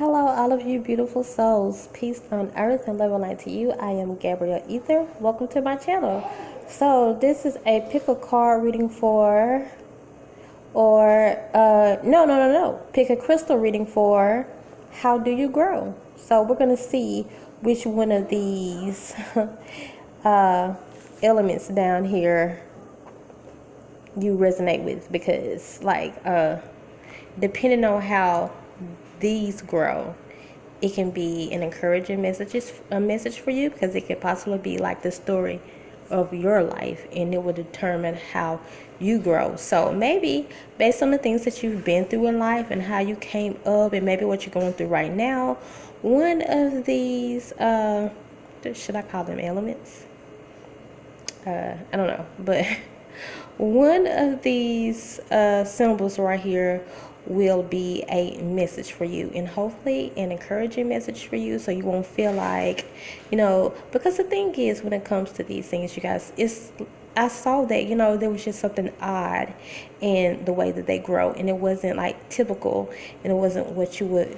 Hello, all of you beautiful souls. Peace on earth and love and light to you. I am Gabrielle.Ether. Welcome to my channel. So this is a pick a card reading for, no. Pick a crystal reading for how do you grow? So we're going to see which one of these elements down here you resonate with, because depending on how these grow, it can be an encouraging message for you, because it could possibly be like the story of your life, and it will determine how you grow. So maybe based on the things that you've been through in life and how you came up, and maybe what you're going through right now, one of these should I call them elements? I don't know, but one of these symbols right here will be a message for you, and hopefully an encouraging message for you, so you won't feel like, because the thing is, when it comes to these things, you guys, I saw that, there was just something odd in the way that they grow, and it wasn't like typical, and it wasn't what you would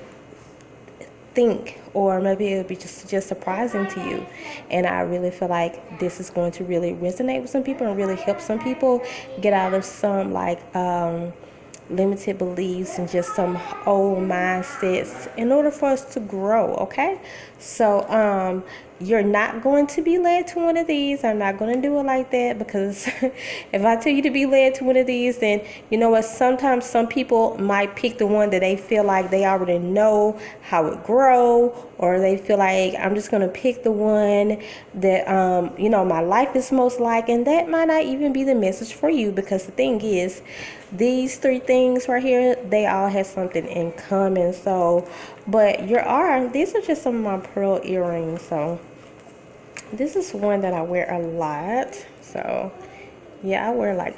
think, or maybe it would be just surprising to you. And I really feel like this is going to really resonate with some people and really help some people get out of some limited beliefs and just some old mindsets in order for us to grow. Okay, so you're not going to be led to one of these. I'm not going to do it like that, because if I tell you to be led to one of these, then you know what, sometimes some people might pick the one that they feel like they already know how it grow, or they feel like, I'm just going to pick the one that my life is most like, and that might not even be the message for you, because the thing is, these three things right here, they all have something in common. So, but these are just some of my pearl earrings. So this is one that I wear a lot. So yeah, I wear like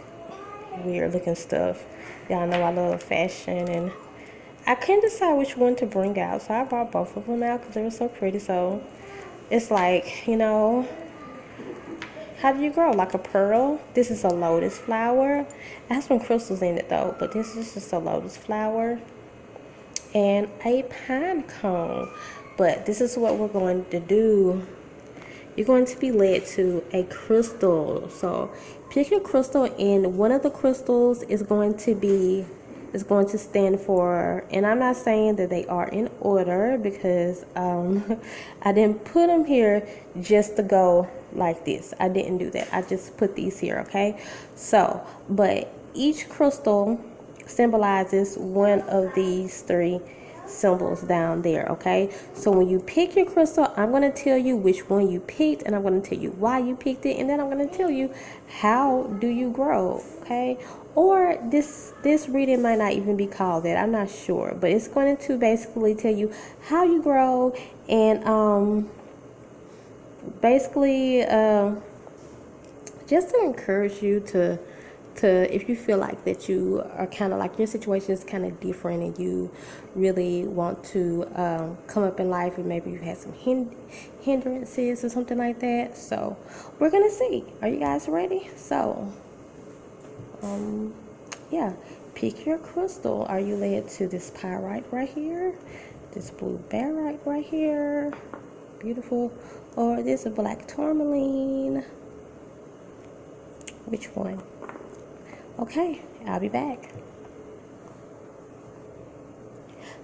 weird looking stuff. Y'all know I love fashion, and I couldn't decide which one to bring out, so I brought both of them out because they were so pretty. So it's like, how do you grow? Like a pearl. This is a lotus flower. It has some crystals in it though, but this is just a lotus flower and a pine cone. But this is what we're going to do. You're going to be led to a crystal. So pick your crystal, and one of the crystals is going to stand for, and I'm not saying that they are in order, because I didn't put them here just to go like this. I didn't do that. I just put these here, okay? So, but each crystal symbolizes one of these three symbols down there, okay? So when you pick your crystal, I'm going to tell you which one you picked, and I'm going to tell you why you picked it, and then I'm going to tell you how do you grow, okay? Or this reading might not even be called that, I'm not sure, but it's going to basically tell you how you grow, and basically just to encourage you to if you feel like that you are kind of like your situation is kind of different, and you really want to come up in life, and maybe you've had some hindrances or something like that. So we're gonna see. Are you guys ready? So yeah, pick your crystal. Are you led to this pyrite right here, this blue barite right here, beautiful, or this black tourmaline? Which one? Okay, I'll be back.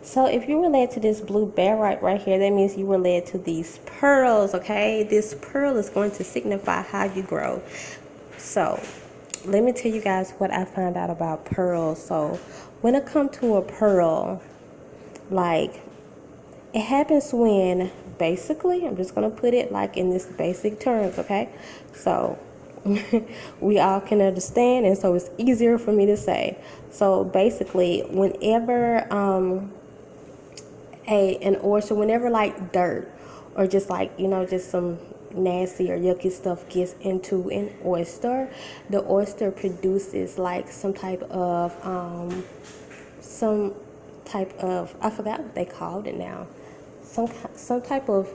So if you were led to this blue barite right here, that means you were led to these pearls, okay? This pearl is going to signify how you grow. So let me tell you guys what I found out about pearls. So when it comes to a pearl, like, it happens when, basically, I'm just going to put it like in this basic terms, okay? So we all can understand, and so it's easier for me to say. So basically, whenever whenever like dirt, or just like, just some nasty or yucky stuff gets into an oyster, the oyster produces like some type of I forgot what they called it now, some type of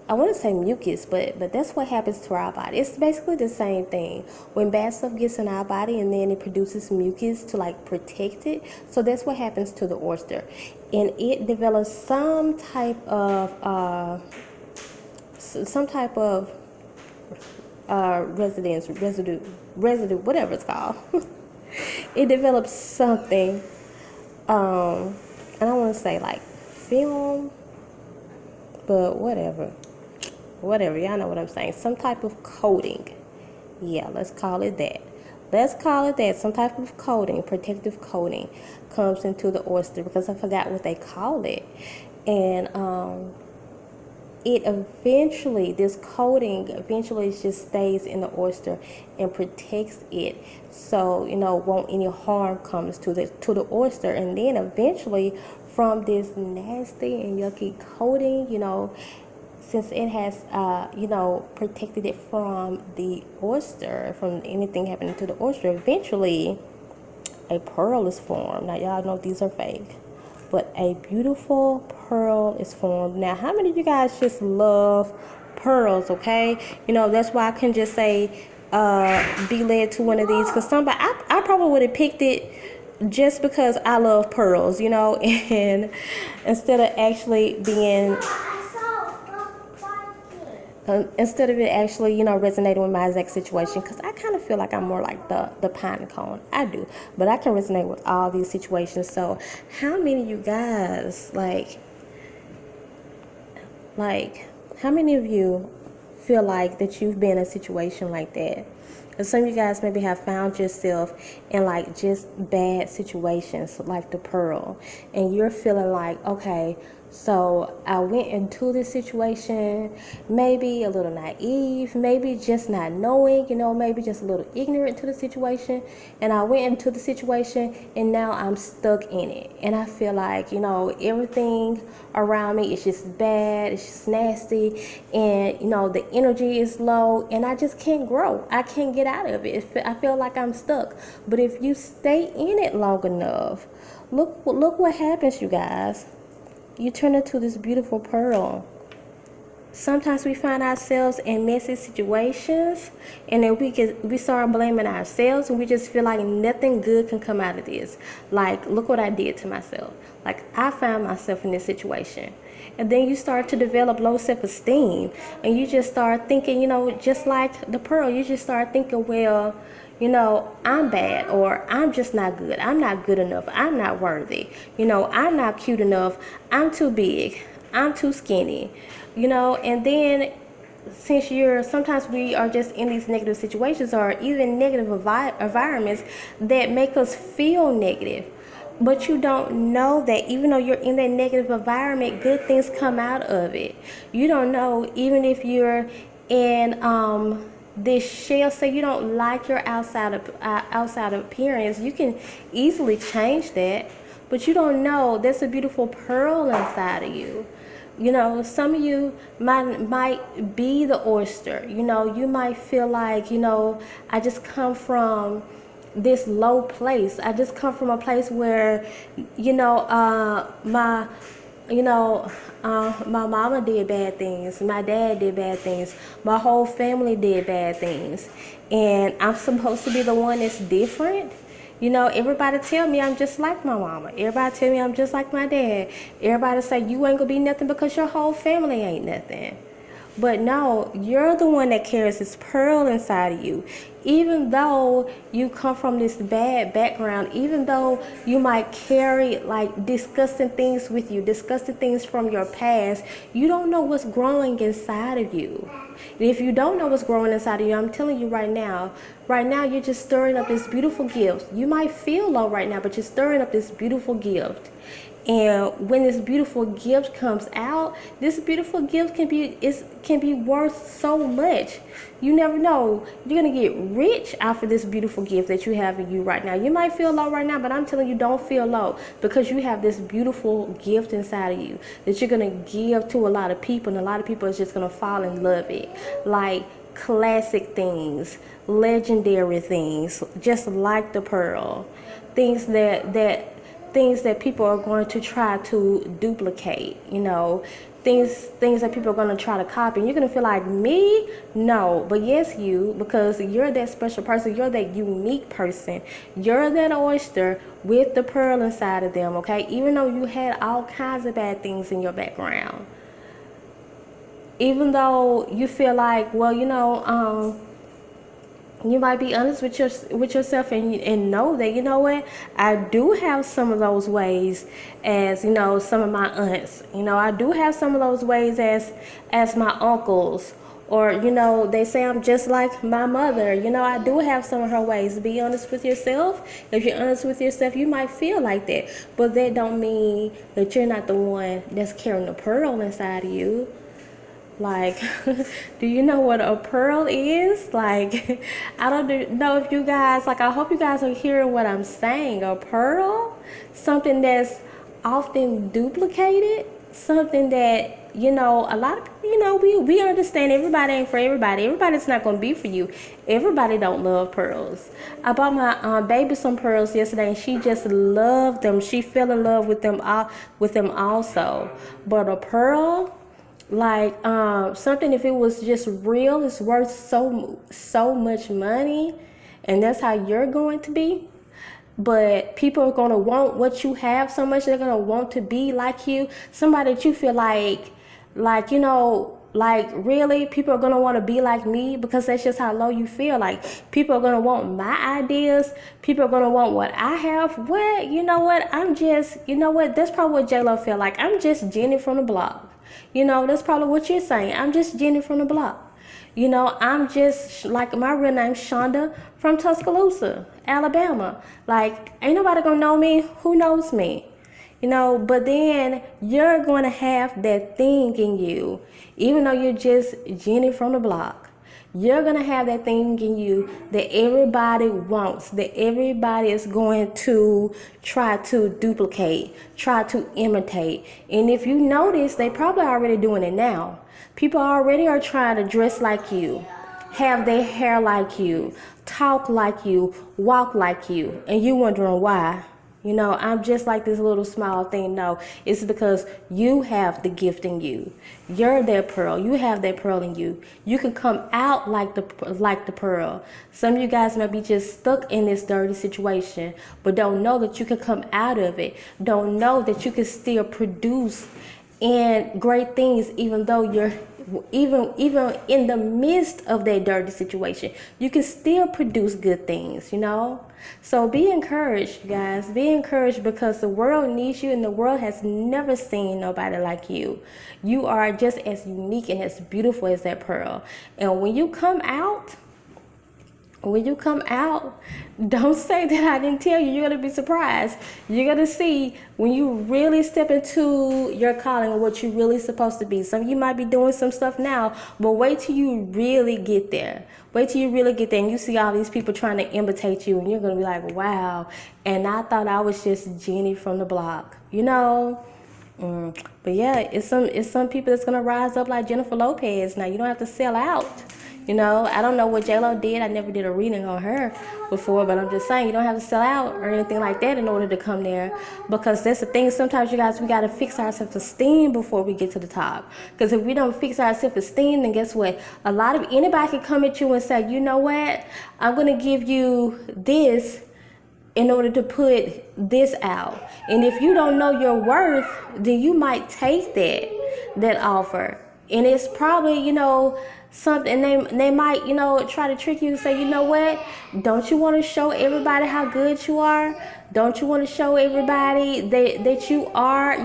I want to say mucus, but that's what happens to our body. It's basically the same thing. When bad stuff gets in our body and then it produces mucus to like protect it. So that's what happens to the oyster, and it develops some type of residue, whatever it's called. It develops something. I don't want to say like film, but whatever, y'all know what I'm saying. Some type of coating. Yeah, let's call it that. Some type of coating, protective coating, comes into the oyster, because I forgot what they call it. And this coating eventually just stays in the oyster and protects it, so won't any harm comes to the oyster. And then eventually, from this nasty and yucky coating, since it has protected it from the oyster, from anything happening to the oyster, eventually a pearl is formed. Now y'all know these are fake, but a beautiful pearl is formed. Now, how many of you guys just love pearls? Okay, that's why I can just say be led to one of these, because I probably would have picked it just because I love pearls, and instead of actually being instead of it actually, resonating with my exact situation, because I kind of feel like I'm more like the pine cone. I do, but I can resonate with all these situations. So how many of you guys, like how many of you feel like that you've been in a situation like that? Because some of you guys maybe have found yourself in like just bad situations, like the pearl, and you're feeling like, okay, so I went into this situation maybe a little naive, maybe just not knowing, maybe just a little ignorant to the situation, and I went into the situation and now I'm stuck in it, and I feel like, everything around me is just bad, it's just nasty, and the energy is low, and I just can't grow. I can't get out of it. I feel like I'm stuck. But if you stay in it long enough, look what happens, you guys. You turn into this beautiful pearl. Sometimes we find ourselves in messy situations, and then we start blaming ourselves, and we just feel like nothing good can come out of this. Like, look what I did to myself. Like, I found myself in this situation. And then you start to develop low self-esteem, and you just start thinking, just like the pearl, you just start thinking, well, I'm bad, or I'm just not good. I'm not good enough. I'm not worthy. I'm not cute enough. I'm too big. I'm too skinny. And then sometimes we are just in these negative situations, or even negative environments that make us feel negative. But you don't know that even though you're in that negative environment, good things come out of it. You don't know, even if you're in this shell, say you don't like your outside appearance, you can easily change that, but you don't know there's a beautiful pearl inside of you. Some of you might be the oyster. You might feel like, I just come from this low place. I just come from a place where, my mama did bad things, my dad did bad things, my whole family did bad things, and I'm supposed to be the one that's different. Everybody tell me I'm just like my mama. Everybody tell me I'm just like my dad. Everybody say you ain't gonna be nothing because your whole family ain't nothing. But no, you're the one that carries this pearl inside of you. Even though you come from this bad background, even though you might carry like disgusting things with you, disgusting things from your past, you don't know what's growing inside of you. And if you don't know what's growing inside of you, I'm telling you right now you're just stirring up this beautiful gift. You might feel low right now, but you're stirring up this beautiful gift. And when this beautiful gift comes out, this beautiful gift can be worth so much. You never know. You're gonna get rich off of this beautiful gift that you have in you right now. You might feel low right now, but I'm telling you, don't feel low, because you have this beautiful gift inside of you that you're gonna give to a lot of people, and a lot of people is just gonna fall in love with it. Like classic things, legendary things, just like the pearl, things that people are going to try to duplicate, things that people are going to try to copy. And you're going to feel like, me? No. But yes, you, because you're that special person. You're that unique person. You're that oyster with the pearl inside of them, okay? Even though you had all kinds of bad things in your background. Even though you feel like, well, you might be honest with yourself and know that, you know what, I do have some of those ways as, some of my aunts. I do have some of those ways as my uncles. Or, they say I'm just like my mother. I do have some of her ways. Be honest with yourself. If you're honest with yourself, you might feel like that. But that don't mean that you're not the one that's carrying the pearl inside of you. Like, do you know what a pearl is? Like, I don't know if you guys, like, I hope you guys are hearing what I'm saying. A pearl, something that's often duplicated, something that, a lot of people, we understand everybody ain't for everybody. Everybody's not going to be for you. Everybody don't love pearls. I bought my baby some pearls yesterday, and she just loved them. She fell in love with them also. But a pearl, like something, if it was just real, it's worth so much money, and that's how you're going to be. But people are going to want what you have so much, they're going to want to be like you, somebody that you feel like really, people are going to want to be like me, because that's just how low you feel. Like, people are going to want my ideas. People are going to want what I have. What? You know what? I'm just, that's probably what J-Lo feel like. I'm just Jenny from the block. That's probably what you're saying. I'm just Jenny from the block. I'm just, like, my real name's Shonda from Tuscaloosa, Alabama. Like, ain't nobody gonna know me. Who knows me? But then you're going to have that thing in you, even though you're just Jenny from the block. You're going to have that thing in you that everybody wants, that everybody is going to try to duplicate, try to imitate. And if you notice, they probably already doing it now. People already are trying to dress like you, have their hair like you, talk like you, walk like you, and you wondering why. I'm just like this little small thing. No, it's because you have the gift in you. You're that pearl. You have that pearl in you. You can come out like the pearl. Some of you guys might be just stuck in this dirty situation, but don't know that you can come out of it. Don't know that you can still produce and great things, even though you're even in the midst of that dirty situation. You can still produce good things. So be encouraged, guys. Be encouraged, because the world needs you, and the world has never seen nobody like you. You are just as unique and as beautiful as that pearl. And when you come out, don't say that I didn't tell you. You're going to be surprised. You're going to see when you really step into your calling and what you're really supposed to be. Some of you might be doing some stuff now, but wait till you really get there. Wait till you really get there and you see all these people trying to imitate you, and you're going to be like, wow, and I thought I was just Jenny from the block, But yeah, it's some people that's going to rise up like Jennifer Lopez. Now, you don't have to sell out. I don't know what J-Lo did. I never did a reading on her before, but I'm just saying, you don't have to sell out or anything like that in order to come there, because that's the thing. Sometimes, you guys, we got to fix our self-esteem before we get to the top, because if we don't fix our self-esteem, then guess what? Anybody can come at you and say, you know what? I'm going to give you this in order to put this out. And if you don't know your worth, then you might take that offer. And it's probably, something they might, try to trick you and say, you know what? Don't you want to show everybody how good you are? Don't you want to show everybody that you are,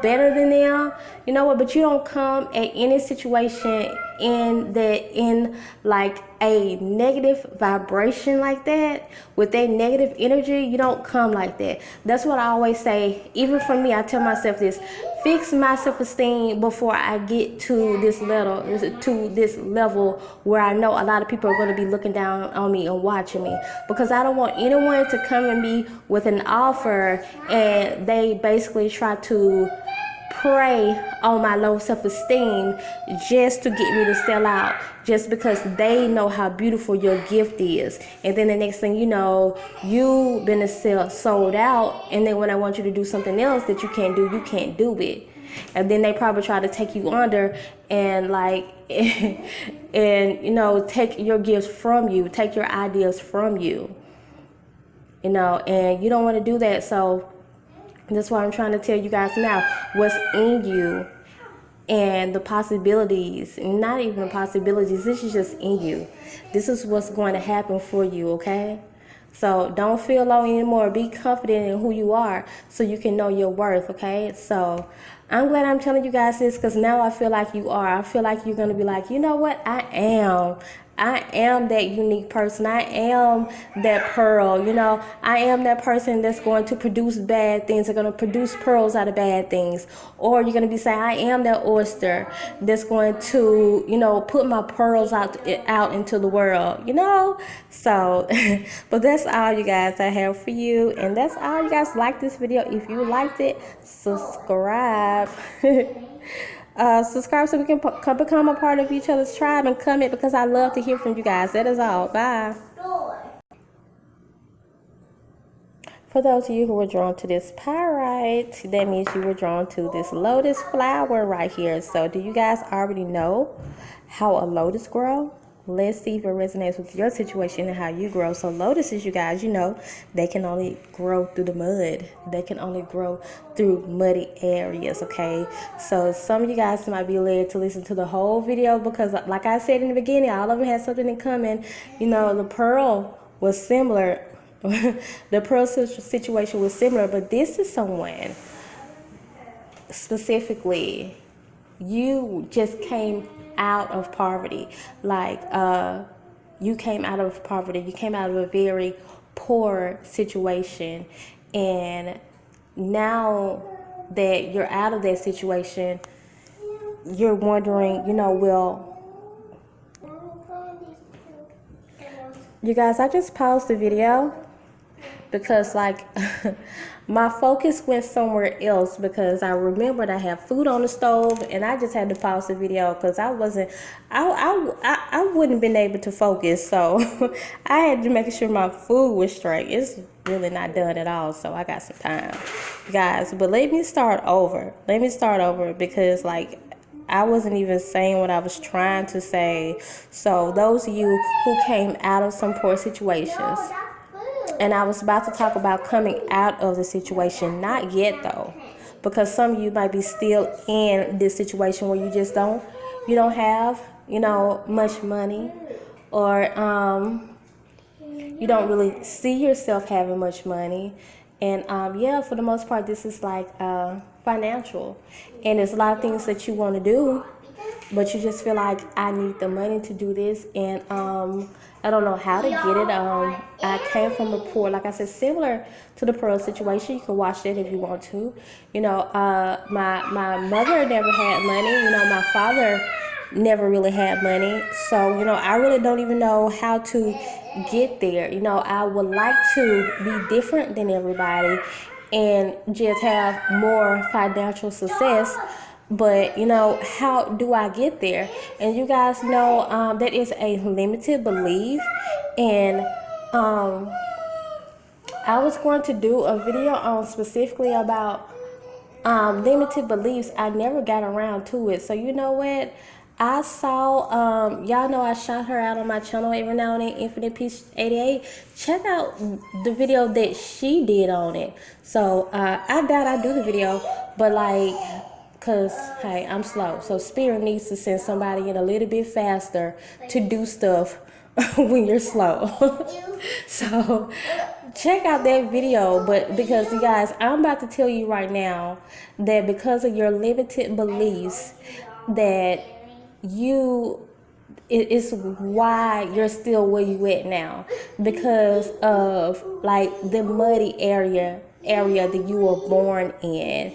better than them? You know what? But you don't come at any situation in like a negative vibration like that, with that negative energy. You don't come like that. That's what I always say. Even for me, I tell myself this: fix my self-esteem before I get to this level where I know a lot of people are going to be looking down on me and watching me, because I don't want anyone to come at me with an offer and they basically try to prey on my low self-esteem just to get me to sell out, just because they know how beautiful your gift is. And then the next thing you know, you've been sold out, and then when I want you to do something else that you can't do, you can't do it. And then they probably try to take you under and like and take your gifts from you, take your ideas from you, and you don't want to do that. So that's why I'm trying to tell you guys now what's in you and the possibilities. Not even the possibilities, this is just in you. This is what's going to happen for you, okay? So don't feel low anymore. Be confident in who you are so you can know your worth, okay? So I'm glad I'm telling you guys this, because now I feel like you are. I feel like you're going to be like, you know what? I am that unique person. I am that pearl, I am that person that's going to produce bad things. They're going to produce pearls out of bad things. Or you're going to be saying, I am that oyster that's going to, put my pearls out into the world, So, but that's all, you guys, I have for you. And that's all, you guys. Like this video. If you liked it, subscribe. Subscribe so we can become a part of each other's tribe, and comment, because I love to hear from you guys. That is all. Bye. For those of you who were drawn to this pyrite, that means you were drawn to this lotus flower right here. So do you guys already know how a lotus grows? Let's see if it resonates with your situation and how you grow. So lotuses, you guys, they can only grow through the mud. They can only grow through muddy areas, okay? So some of you guys might be led to listen to the whole video, because like I said in the beginning, all of them had something in common. The pearl was similar. The pearl situation was similar, but this is someone specifically, you just came out of poverty. You came out of poverty. You came out of a very poor situation, and now that you're out of that situation, you're wondering, you guys, I just paused the video because my focus went somewhere else, because I remembered I have food on the stove, and I just had to pause the video because I wouldn't have been able to focus. So I had to make sure my food was straight. It's really not done at all, so I got some time, guys. But let me start over because I wasn't even saying what I was trying to say. So those of you who came out of some poor situations, and I was about to talk about coming out of the situation. Not yet, though, because some of you might be still in this situation where you don't have, much money, or you don't really see yourself having much money. And for the most part, this is financial, and there's a lot of things that you want to do, but you just feel like, I need the money to do this, and I don't know how to get it. I came from a poor, like I said, similar to the pearl situation. You can watch that if you want to. My mother never had money. My father never really had money. So, I really don't even know how to get there. I would like to be different than everybody and just have more financial success. But, how do I get there? And you guys know that is a limited belief. And I was going to do a video on specifically about limited beliefs. I never got around to it. So you know what? I saw, y'all know I shout her out on my channel every now and then, Infinite Peace 88. Check out the video that she did on it. So I doubt I do the video, but because, hey, I'm slow. So Spirit needs to send somebody in a little bit faster to do stuff when you're slow. So check out that video. But because, you guys, I'm about to tell you right now that because of your limited beliefs, that it's why you're still where you at now, because of the muddy area that you were born in.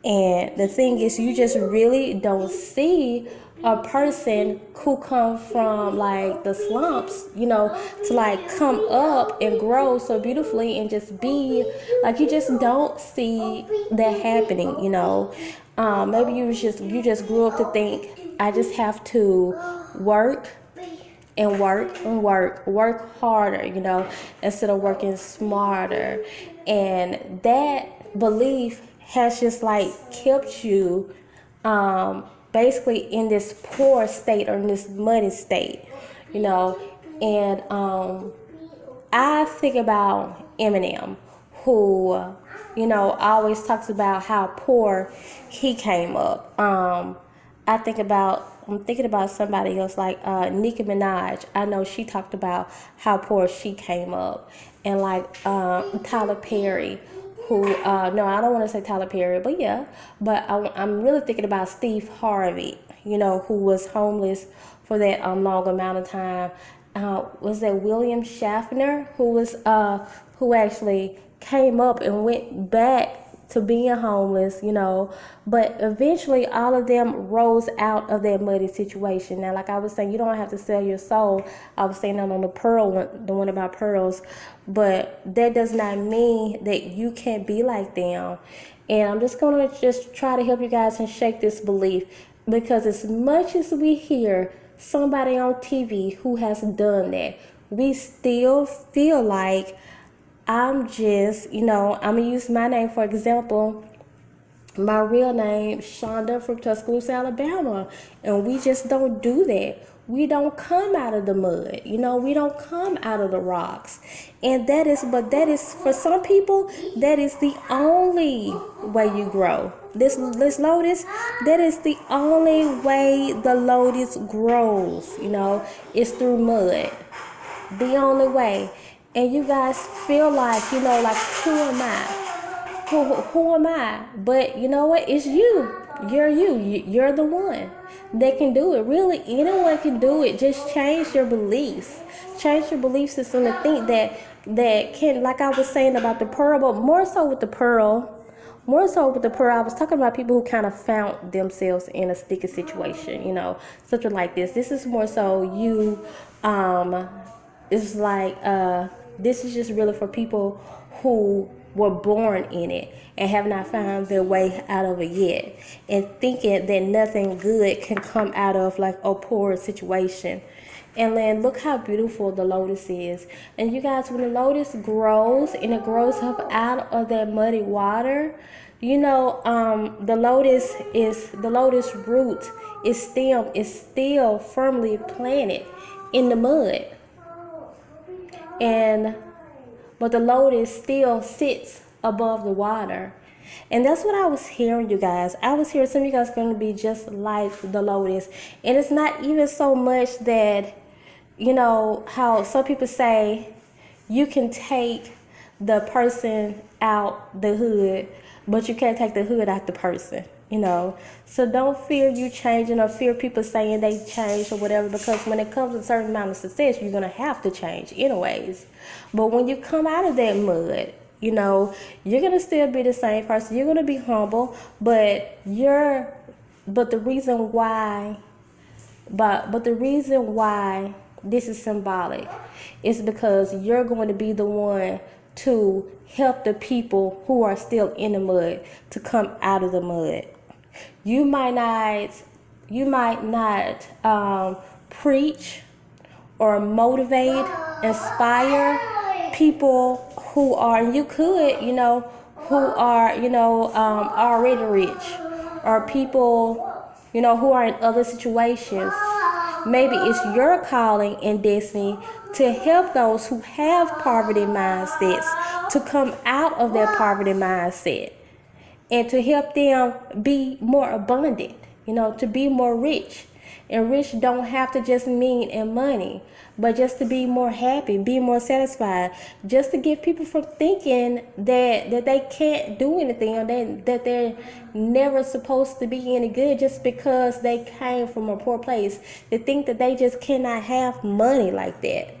And the thing is, you just really don't see a person who come from like the slumps, to like come up and grow so beautifully and just be like, you just don't see that happening. Maybe you just grew up to think, I just have to work and work harder, instead of working smarter. And that belief has just like kept you basically in this poor state or in this muddy state, you know. And I think about Eminem, who, always talks about how poor he came up. I'm thinking about somebody else like Nicki Minaj. I know she talked about how poor she came up, and like Tyler Perry, who no, I don't want to say Tyler Perry, but yeah, but I'm really thinking about Steve Harvey, who was homeless for that long amount of time. Was that William Schaffner, who actually came up and went back to being homeless, but eventually all of them rose out of that muddy situation. Now, like I was saying, you don't have to sell your soul. I was saying that on the one about pearls, but that does not mean that you can't be like them. And I'm just going to just try to help you guys and shake this belief, because as much as we hear somebody on TV who has done that, we still feel like, I'm just, I'm going to use my name for example. My real name, Shonda from Tuscaloosa, Alabama. And we just don't do that. We don't come out of the mud. We don't come out of the rocks. And that is, for some people, that is the only way you grow. This lotus, that is the only way the lotus grows, is through mud. The only way. And you guys feel like, like, who am I? Who am I? But you know what? It's you. You're you. You're the one that can do it. Really, anyone can do it. Just change your beliefs. Change your belief system to think that can, like I was saying about the pearl, but more so with the pearl, I was talking about people who kind of found themselves in a sticky situation, something like this. This is more so you, it's like, this is just really for people who were born in it and have not found their way out of it yet, and thinking that nothing good can come out of like a poor situation. And then look how beautiful the lotus is. And you guys, when the lotus grows and it grows up out of that muddy water, the lotus root, its stem is still firmly planted in the mud. But the lotus still sits above the water. And that's what I was hearing, you guys. I was hearing some of you guys are going to be just like the lotus. And it's not even so much that, how some people say you can take the person out the hood, but you can't take the hood out the person. So don't fear you changing or fear people saying they changed or whatever, because when it comes to a certain amount of success, you're going to have to change anyways. But when you come out of that mud, you're going to still be the same person. You're going to be humble, but the reason why this is symbolic is because you're going to be the one to help the people who are still in the mud to come out of the mud. You might not preach or motivate, inspire people who are, you could, who are, already rich, or people, who are in other situations. Maybe it's your calling and destiny to help those who have poverty mindsets to come out of their poverty mindset, and to help them be more abundant, to be more rich. And rich don't have to just mean in money, but just to be more happy, be more satisfied, just to get people from thinking that they can't do anything, or that they're never supposed to be any good just because they came from a poor place. They think that they just cannot have money like that.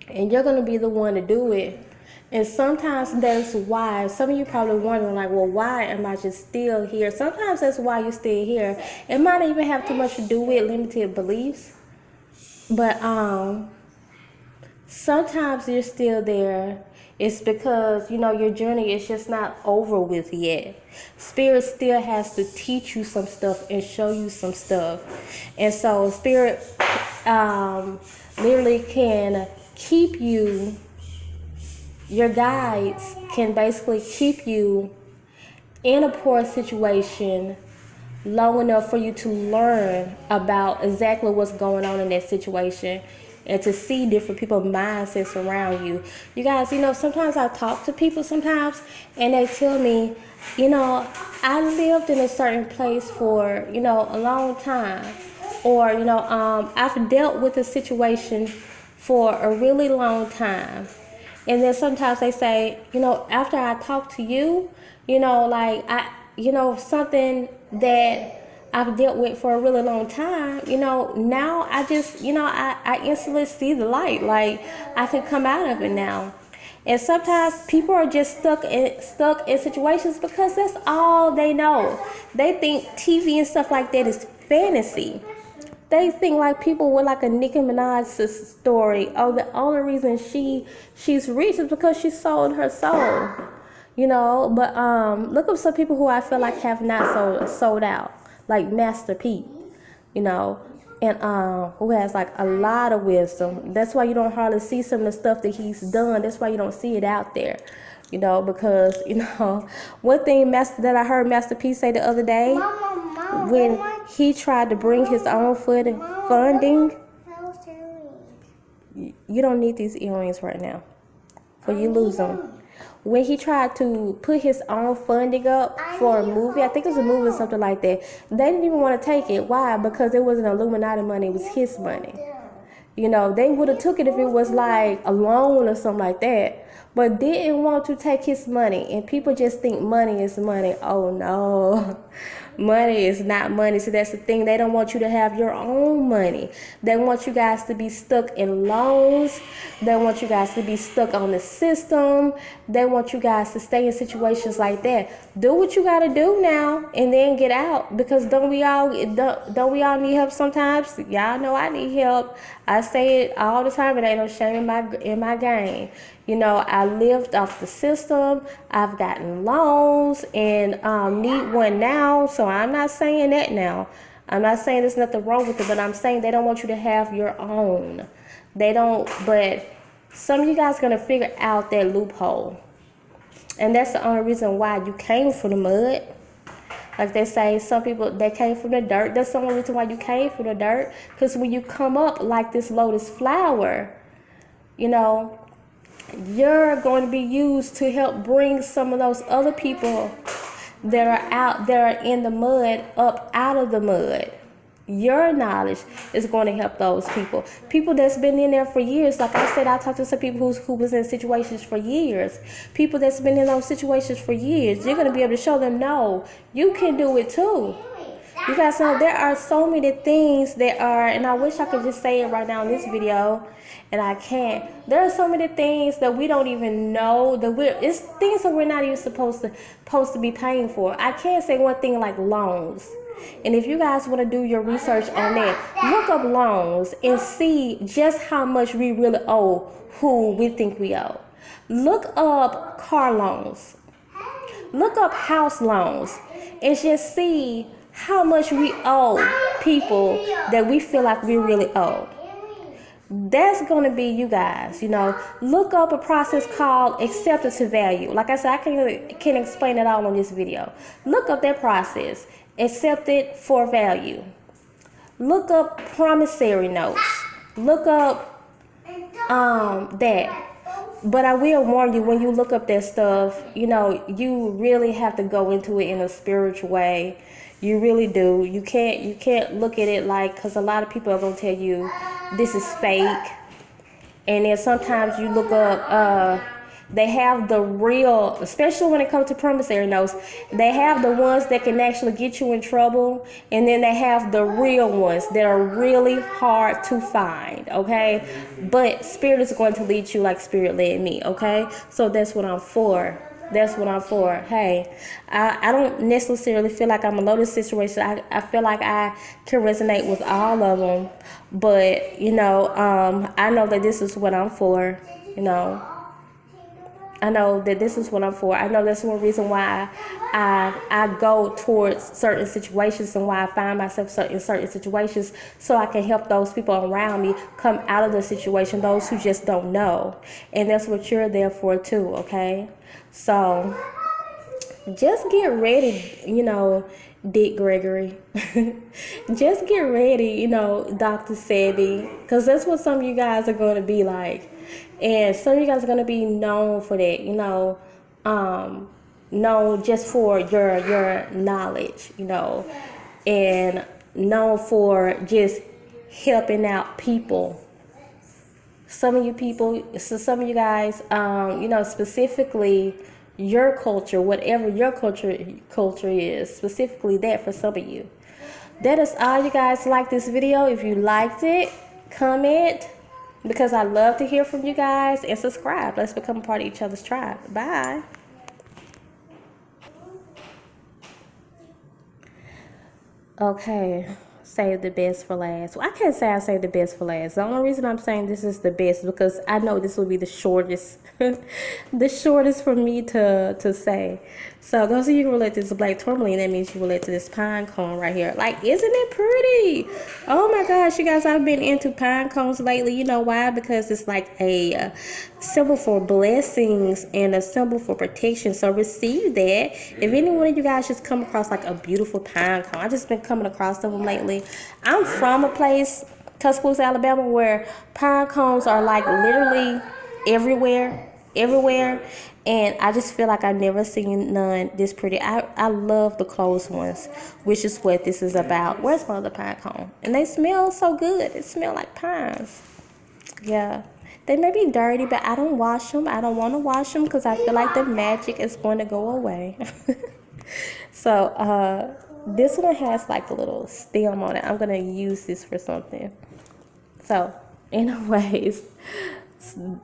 And you're going to be the one to do it. And sometimes that's why, some of you probably wondering like, well, why am I just still here? Sometimes that's why you're still here. It might even have too much to do with limited beliefs. But sometimes you're still there. It's because, your journey is just not over with yet. Spirit still has to teach you some stuff and show you some stuff. And so Spirit literally can keep you, your guides can basically keep you in a poor situation long enough for you to learn about exactly what's going on in that situation and to see different people's mindsets around you. You guys, sometimes I talk to people sometimes and they tell me, I lived in a certain place for, a long time. Or, I've dealt with a situation for a really long time. And then sometimes they say, after I talk to you, something that I've dealt with for a really long time, now I just, I instantly see the light. Like, I can come out of it now. And sometimes people are just stuck in situations because that's all they know. They think TV and stuff like that is fantasy. They think like people with like a Nicki Minaj story. Oh, the only reason she's rich is because she sold her soul. But look up some people who I feel like have not sold out, like Master P, and who has like a lot of wisdom. That's why you don't hardly see some of the stuff that he's done. That's why you don't see it out there, because one thing that I heard Master P say the other day, when he tried to bring his own funding. You don't need these earrings right now, for you lose them. When he tried to put his own funding up for a movie, I think it was a movie or something like that, they didn't even want to take it. Why? Because it wasn't Illuminati money, it was his money. They would have took it if it was like a loan or something like that, but didn't want to take his money. And people just think money is money. Oh no. Money is not money. So that's the thing. They don't want you to have your own money. They want you guys to be stuck in loans. They want you guys to be stuck on the system. They want you guys to stay in situations like that. Do what you gotta do now and then get out. Because don't we all need help sometimes? Y'all know I need help. I say it all the time. It ain't no shame in my game. I lived off the system. I've gotten loans and need one now. So I'm not saying that now. I'm not saying there's nothing wrong with it, but I'm saying they don't want you to have your own. They don't, but some of you guys are going to figure out that loophole. And that's the only reason why you came from the mud. Like they say, some people, they came from the dirt. That's the only reason why you came from the dirt. Because when you come up like this lotus flower, you're going to be used to help bring some of those other people that are out there in the mud up out of the mud. Your knowledge is going to help those people. People that's been in there for years. Like I said, I talked to some people who was in situations for years. People that's been in those situations for years. You're going to be able to show them, no, you can do it too. You guys know there are so many things that are, and I wish I could just say it right now in this video, and I can't. There are so many things that we don't even know it's things that we're not even supposed to be paying for. I can't say one thing like loans. And if you guys want to do your research on that, look up loans and see just how much we really owe who we think we owe. Look up car loans. Look up house loans and just see how much we owe people that we feel like we really owe. That's going to be, you guys, look up a process called acceptance to value. Like I said, I can't explain it all on this video. Look up that process. Accept it for value. Look up promissory notes. Look up that. But I will warn you, when you look up that stuff, you really have to go into it in a spiritual way. You really do. You can't look at it like, because a lot of people are going to tell you this is fake. And then sometimes you look up They have the real, especially when it comes to promissory notes, they have the ones that can actually get you in trouble, and then they have the real ones that are really hard to find, okay? But Spirit is going to lead you like Spirit led me, okay? So that's what I'm for. That's what I'm for. Hey, I don't necessarily feel like I'm a lotus situation. I feel like I can resonate with all of them. But, you know, I know that this is what I'm for, you know. I know that this is what I'm for. I know that's one reason why I go towards certain situations and why I find myself in certain situations, so I can help those people around me come out of the situation, those who just don't know. And that's what you're there for too, okay? So just get ready, you know, Dick Gregory. Just get ready, you know, Dr. Sebi, because that's what some of you guys are going to be like. And some of you guys are going to be known for that, you know, known just for your knowledge, you know, and known for just helping out people. Some of you people, so some of you guys, you know, specifically your culture, whatever your culture is, specifically that for some of you. That is all, you guys. Like this video. If you liked it, comment, because I love to hear from you guys, and subscribe. Let's become a part of each other's tribe. Bye. Okay, save the best for last. Well, I can't say I saved the best for last. The only reason I'm saying this is the best because I know this will be the shortest, the shortest for me to say. So those of you who relate to this black tourmaline, that means you relate to this pine cone right here. Like, isn't it pretty? Oh my gosh, you guys, I've been into pine cones lately. You know why? Because it's like a symbol for blessings and a symbol for protection. So receive that. If any one of you guys just come across like a beautiful pine cone, I just been coming across them lately. I'm from a place, Tuscaloosa, Alabama, where pine cones are like literally everywhere. And I just feel like I've never seen none this pretty. I love the closed ones, which is what this is about. Where's my other pine cone? And they smell so good. It smell like pines. Yeah. They may be dirty, but I don't wash them. I don't want to wash them because I feel like the magic is going to go away. So this one has like a little stem on it. I'm going to use this for something. So anyways,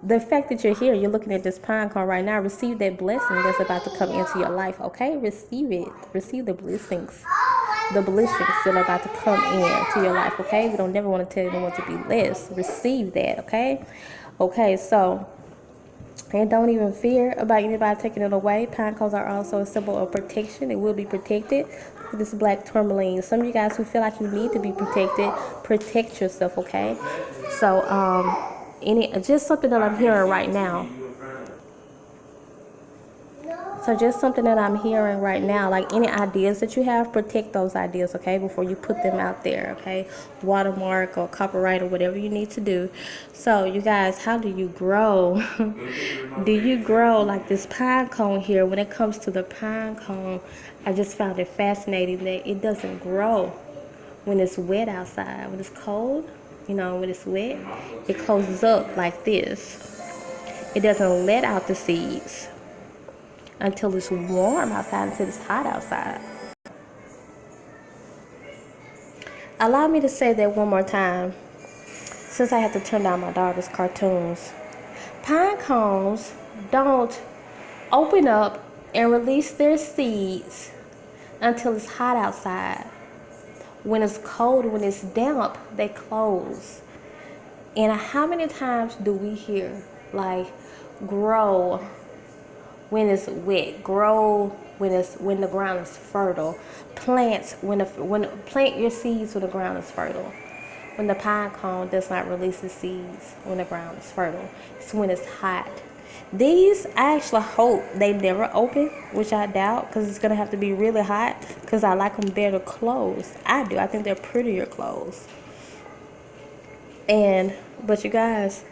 the fact that you're here, you're looking at this pine cone right now, receive that blessing that's about to come into your life, okay? Receive it. Receive the blessings. The blessings that are about to come into your life, okay? We don't never want to tell anyone to be less. Receive that, okay? Okay, so, and don't even fear about anybody taking it away. Pine cones are also a symbol of protection. It will be protected. This black tourmaline. Some of you guys who feel like you need to be protected, protect yourself, okay? So, just something that I'm hearing right now. So just something that I'm hearing right now, like any ideas that you have, protect those ideas, okay, before you put them out there, okay? Watermark or copyright or whatever you need to do. So you guys, how do you grow? Do you grow like this pine cone here? When it comes to the pine cone, I just found it fascinating that it doesn't grow when it's wet outside. When it's cold, you know, when it's wet, it closes up like this. It doesn't let out the seeds until it's warm outside, until it's hot outside. Allow me to say that one more time, since I have to turn down my daughter's cartoons. Pine cones don't open up and release their seeds until it's hot outside. When it's cold, when it's damp, they close. And how many times do we hear, like, grow when it's wet, grow when the ground is fertile, plant your seeds when the ground is fertile. When the pine cone does not release the seeds when the ground is fertile, it's when it's hot. These, I actually hope they never open, which I doubt, because it's gonna have to be really hot. Because I like them better closed. I do. I think they're prettier closed. But you guys,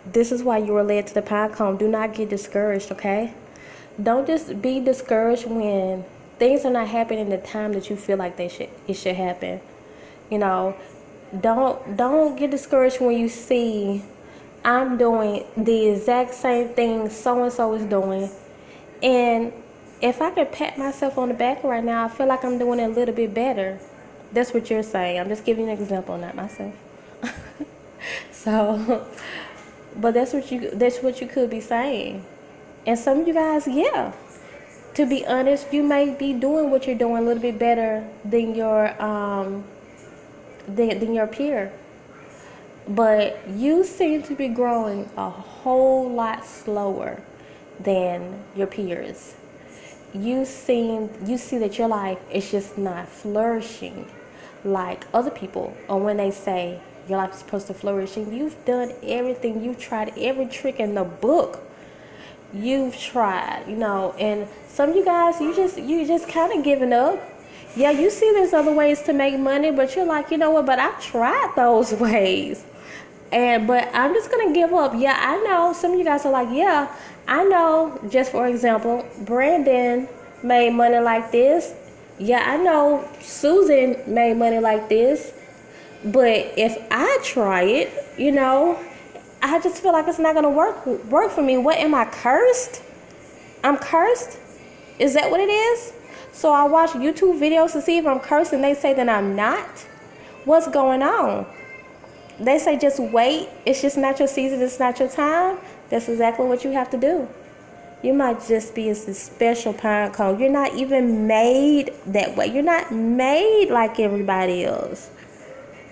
this is why you were led to the pine cone. Do not get discouraged, okay? Don't just be discouraged when things are not happening in the time that you feel like it should happen. You know, don't get discouraged when you see I'm doing the exact same thing so and so is doing. And if I could pat myself on the back right now, I feel like I'm doing it a little bit better. That's what you're saying. I'm just giving you an example, not myself. So, but that's what you could be saying. And some of you guys, yeah. To be honest, you may be doing what you're doing a little bit better than your peer. But you seem to be growing a whole lot slower than your peers. You see that your life is just not flourishing like other people. Or when they say your life is supposed to flourish, and you've done everything, you've tried every trick in the book. You've tried, and some of you guys, you just kind of giving up. Yeah, you see there's other ways to make money, but you're like, you know what, but I tried those ways. But I'm just gonna give up. Yeah, I know some of you guys are like, yeah, I know. Just for example, Brandon made money like this. Yeah, I know Susan made money like this. But if I try it, I just feel like it's not gonna work for me. What, am I cursed? I'm cursed? Is that what it is? So I watch YouTube videos to see if I'm cursed, and they say that I'm not. What's going on? They say just wait. It's just not your season. It's not your time. That's exactly what you have to do. You might just be a special pine cone. You're not even made that way. You're not made like everybody else.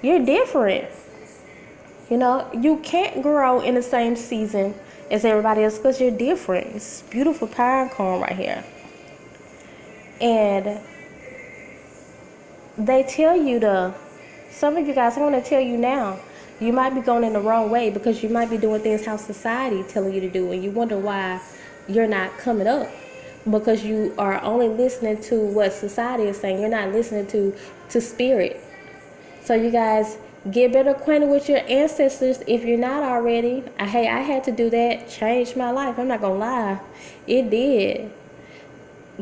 You're different. You can't grow in the same season as everybody else because you're different. It's beautiful pine cone right here. And they tell you some of you guys, I want to tell you now, you might be going in the wrong way because you might be doing things how society telling you to do, and you wonder why you're not coming up because you are only listening to what society is saying. You're not listening to spirit. So you guys, get better acquainted with your ancestors if you're not already. Hey, I had to do that. Changed my life. I'm not going to lie. It did.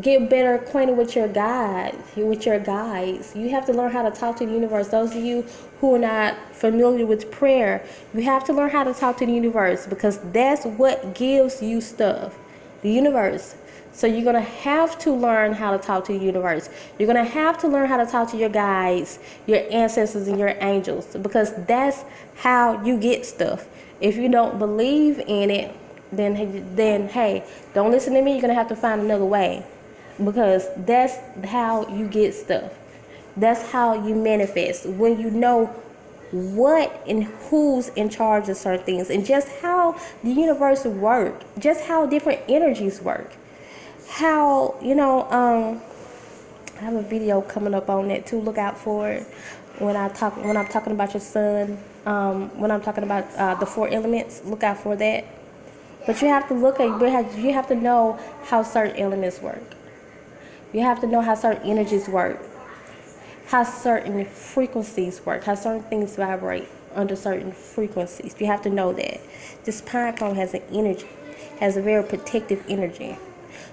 Get better acquainted with your guides. You have to learn how to talk to the universe. Those of you who are not familiar with prayer, you have to learn how to talk to the universe because that's what gives you stuff. The universe. So you're going to have to learn how to talk to the universe. You're going to have to learn how to talk to your guides, your ancestors, and your angels because that's how you get stuff. If you don't believe in it, then hey, don't listen to me. You're going to have to find another way because that's how you get stuff. That's how you manifest when you know what and who's in charge of certain things and just how the universe works, just how different energies work. How, I have a video coming up on that too. Look out for it when I'm talking about your sun. When I'm talking about the 4 elements, look out for that. But you have to you have to know how certain elements work. You have to know how certain energies work, how certain frequencies work, how certain things vibrate under certain frequencies. You have to know that. This pine cone has an energy, has a very protective energy.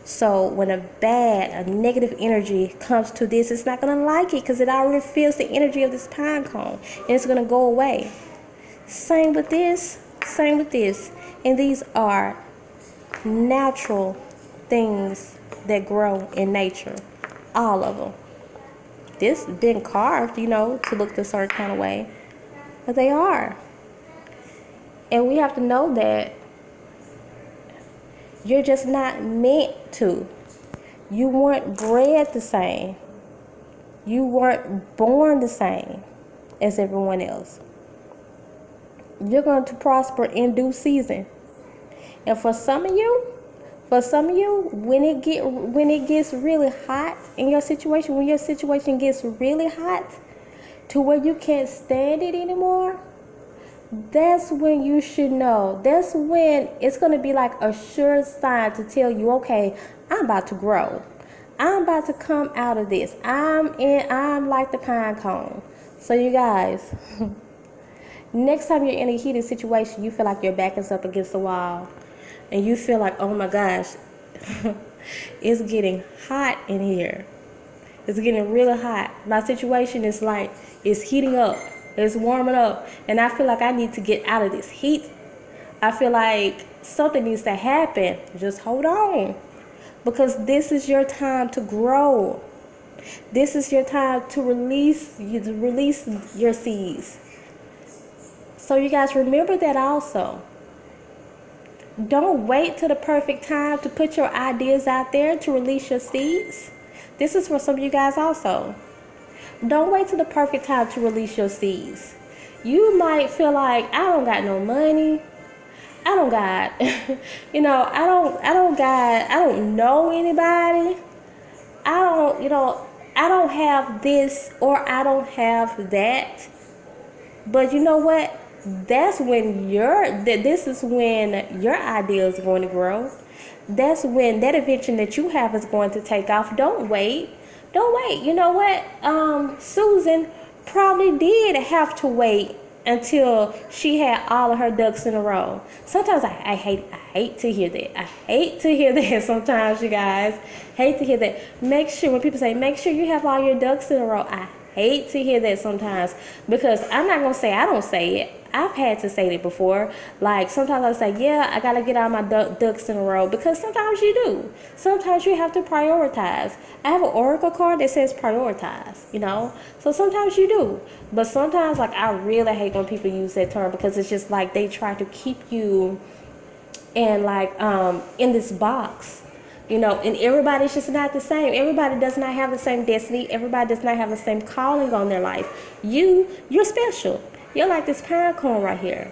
So when a negative energy comes to this, it's not going to like it because it already feels the energy of this pine cone. And it's going to go away. Same with this. And these are natural things that grow in nature. All of them. This has been carved, to look a certain kind of way. But they are. And we have to know that you're just not meant to. You weren't bred the same. You weren't born the same as everyone else. You're going to prosper in due season. And for some of you, when it gets really hot in your situation, when your situation gets really hot to where you can't stand it anymore, that's when you should know. That's when it's going to be like a sure sign to tell you, okay, I'm about to grow. I'm about to come out of this. I'm like the pine cone. So you guys, next time you're in a heated situation, you feel like your back is up against the wall and you feel like, oh my gosh, it's getting hot in here. It's getting really hot. My situation is like, it's heating up. It's warming up. And I feel like I need to get out of this heat. I feel like something needs to happen. Just hold on. Because this is your time to grow. This is your time to release your seeds. So you guys remember that also. Don't wait till the perfect time to put your ideas out there to release your seeds. This is for some of you guys also. Don't wait till the perfect time to release your seeds. You might feel like, I don't got no money. I don't got, I don't know anybody. I don't have this or I don't have that. But you know what? This is when your idea is going to grow. That's when that invention that you have is going to take off. Don't wait. You know what? Susan probably did have to wait until she had all of her ducks in a row. Sometimes I hate to hear that. I hate to hear that sometimes, you guys. Hate to hear that. Make sure, when people say, make sure you have all your ducks in a row, I hate to hear that sometimes, because I'm not going to say I don't say it. I've had to say it before. Like, sometimes I say, yeah, I got to get all my ducks in a row, because sometimes you do. Sometimes you have to prioritize. I have an oracle card that says prioritize, So sometimes you do. But sometimes, like, I really hate when people use that term, because it's just like they try to keep you in, like, in this box. And everybody's just not the same. Everybody does not have the same destiny. Everybody does not have the same calling on their life. You're special. You're like this pine cone right here.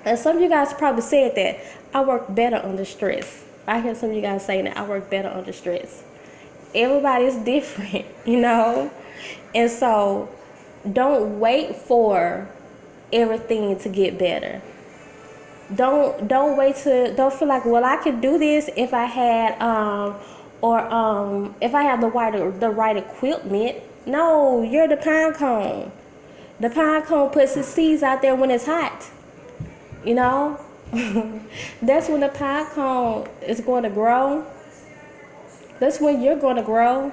And some of you guys probably said that I work better under stress. I hear some of you guys saying that I work better under stress. Everybody's different, And so don't wait for everything to get better. Don't feel like, well, I could do this if I had if I have the right equipment. No, you're the pine cone. The pine cone puts its seeds out there when it's hot. That's when the pine cone is going to grow. That's when you're going to grow.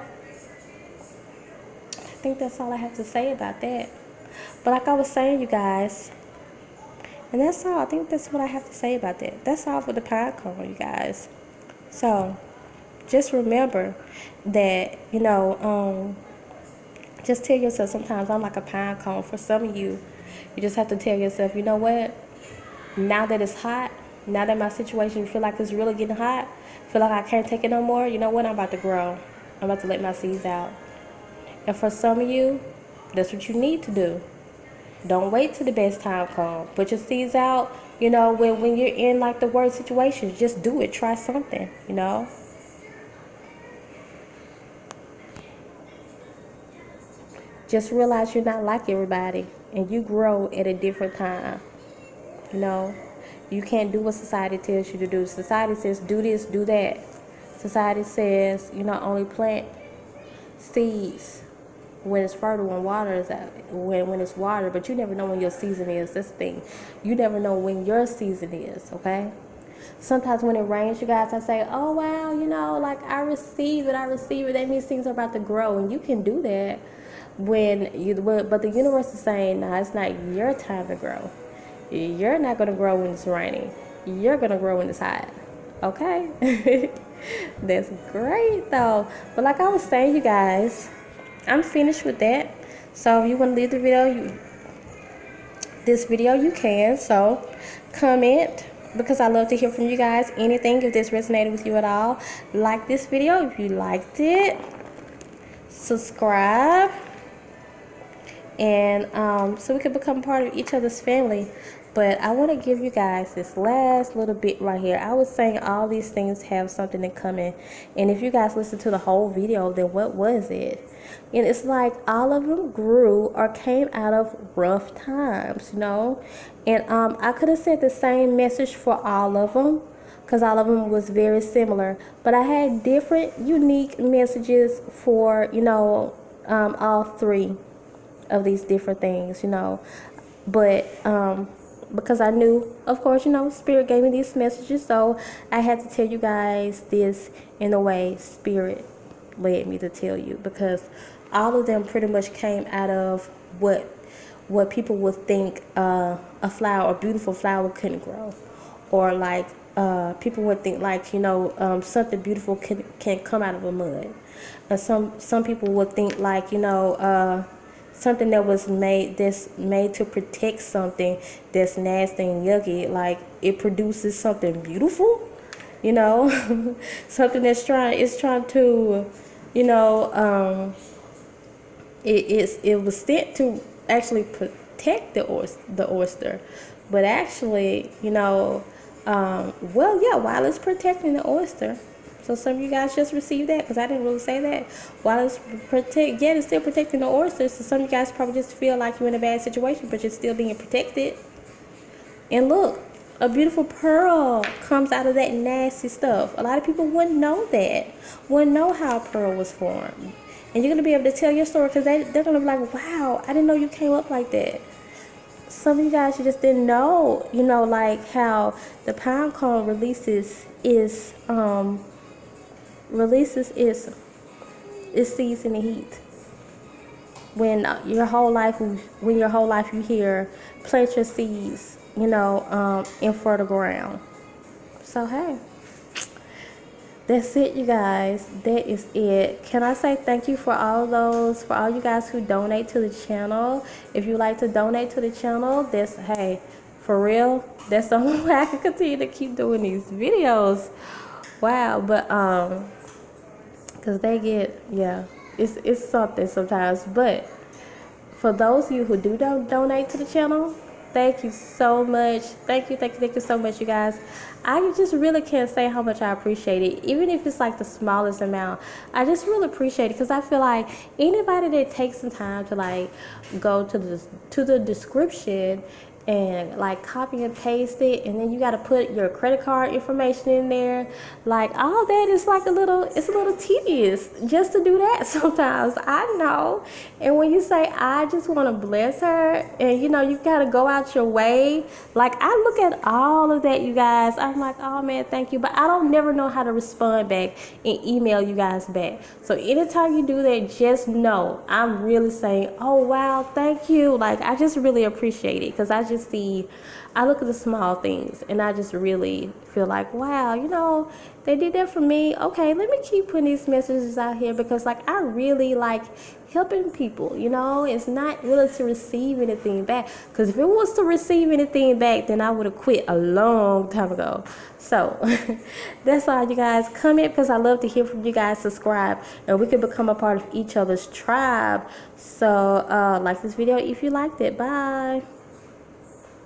I think that's all I have to say about that. But like I was saying, you guys, and that's all. I think that's what I have to say about that. That's all for the pine cone, you guys. So just remember that, just tell yourself, sometimes I'm like a pine cone. For some of you, you just have to tell yourself, you know what? Now that it's hot, now that my situation feel like it's really getting hot, feel like I can't take it no more, you know what? I'm about to grow. I'm about to let my seeds out. And for some of you, that's what you need to do. Don't wait till the best time comes. Put your seeds out, when you're in like the worst situations. Just do it. Try something, Just realize you're not like everybody, and you grow at a different time. You can't do what society tells you to do. Society says do this, do that. Society says, only plant seeds when it's fertile, when water is out, when it's water. But you never know when your season is. This thing, you never know when your season is. Okay. Sometimes when it rains, you guys, I say, oh wow, like I receive it. That means things are about to grow, and you can do that but the universe is saying, no, it's not your time to grow. You're not going to grow when it's raining. You're going to grow when it's hot. Okay? That's great, though. But like I was saying, you guys, I'm finished with that. So if you want to leave this video, you can. So comment, because I love to hear from you guys. Anything, if this resonated with you at all. Like this video if you liked it. Subscribe. And so we can become part of each other's family. But I want to give you guys this last little bit right here. I was saying all these things have something in common. And if you guys listen to the whole video, then what was it? And it's like all of them grew or came out of rough times, And I could have said the same message for all of them, because all of them was very similar. But I had different, unique messages for, all three of these different things, but because I knew, of course, Spirit gave me these messages, so I had to tell you guys this in the way Spirit led me to tell you, because all of them pretty much came out of what people would think a flower, a beautiful flower, couldn't grow, or like people would think like, you know, something beautiful can come out of a mud. Some people would think like, you know, something that was made to protect something that's nasty and yucky, like it produces something beautiful, you know. Something that's trying to, you know, it was sent to actually protect the oyster, but actually, you know, well, yeah, while it's protecting the oyster. So some of you guys just received that, because I didn't really say that. While it's it's still protecting the oyster. So some of you guys probably just feel like you're in a bad situation, but you're still being protected. And look, a beautiful pearl comes out of that nasty stuff. A lot of people wouldn't know that, wouldn't know how a pearl was formed. And you're going to be able to tell your story, because they're going to be like, wow, I didn't know you came up like that. Some of you guys, you just didn't know, you know, like how the pine cone releases its seeds in the heat. When your whole life you hear, plant your seeds, you know, in fertile ground. So hey, that's it, you guys. That is it. Can I say thank you for all you guys who donate to the channel? If you like to donate to the channel, hey, for real, that's the only way I can continue to keep doing these videos. Wow, but because they get, yeah, it's something sometimes. But for those of you who do donate to the channel, thank you so much. Thank you so much, you guys. I just really can't say how much I appreciate it. Even if it's like the smallest amount, I just really appreciate it, because I feel like anybody that takes some time to like go to the description and like copy and paste it, and then you got to put your credit card information in there, like all that is like it's a little tedious just to do that sometimes, I know. And when you say, I just want to bless her, and you know, you got to go out your way, like I look at all of that, you guys, I'm like, oh man, thank you, but I don't never know how to respond back and email you guys back. So anytime you do that, just know I'm really saying, oh wow, thank you. Like I just really appreciate it, because I look at the small things and I just really feel like, wow, you know, they did that for me. Okay, let me keep putting these messages out here, because like I really like helping people, you know. It's not really to receive anything back, because if it was to receive anything back, then I would have quit a long time ago. So that's all, you guys. Comment, because I love to hear from you guys. Subscribe, and we can become a part of each other's tribe. So like this video if you liked it. Bye.